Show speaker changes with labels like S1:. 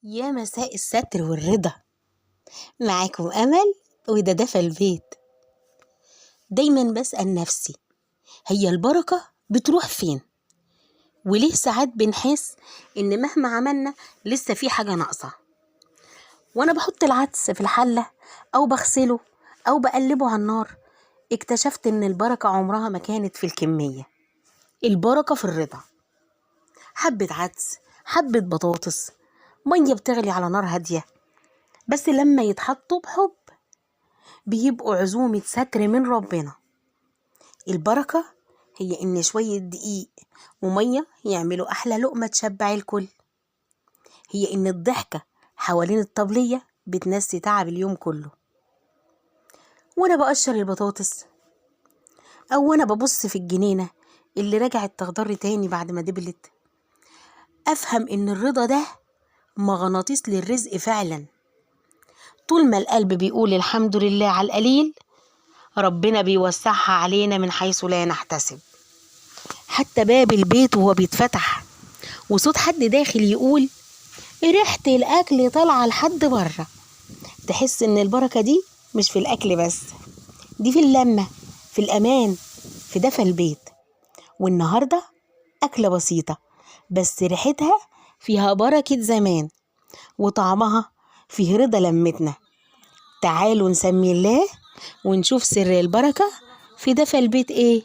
S1: يا مساء الستر والرضا. معاكم أمل، وده دفى البيت. دايما بسأل نفسي، هي البركة بتروح فين؟ وليه ساعات بنحس إن مهما عملنا لسه في حاجة ناقصة؟ وأنا بحط العدس في الحلة أو بغسله أو بقلبه على النار، اكتشفت إن البركة عمرها ما كانت في الكمية. البركة في الرضا. حبة عدس، حبة بطاطس، مية بتغلي على نار هادية، بس لما يتحطوا بحب بيبقوا عزومة ستر من ربنا. البركة هي إن شوية دقيق ومية يعملوا أحلى لقمة تشبع الكل. هي إن الضحكة حوالين الطبلية بتنسي تعب اليوم كله. وأنا بقشر البطاطس أو وأنا ببص في الجنينة اللي رجعت تخضر تاني بعد ما دبلت، أفهم إن الرضا ده مغناطيس للرزق فعلا. طول ما القلب بيقول الحمد لله على القليل، ربنا بيوسعها علينا من حيث لا نحتسب. حتى باب البيت وهو بيتفتح وصوت حد داخل يقول ريحة الأكل طالعة لحد بره، تحس إن البركة دي مش في الأكل بس، دي في اللمة، في الأمان، في دفى البيت. والنهاردة أكلة بسيطة بس ريحتها فيها بركة زمان، وطعمها فيه رضا لمتنا. تعالوا نسمي الله ونشوف سر البركة في دفى البيت إيه.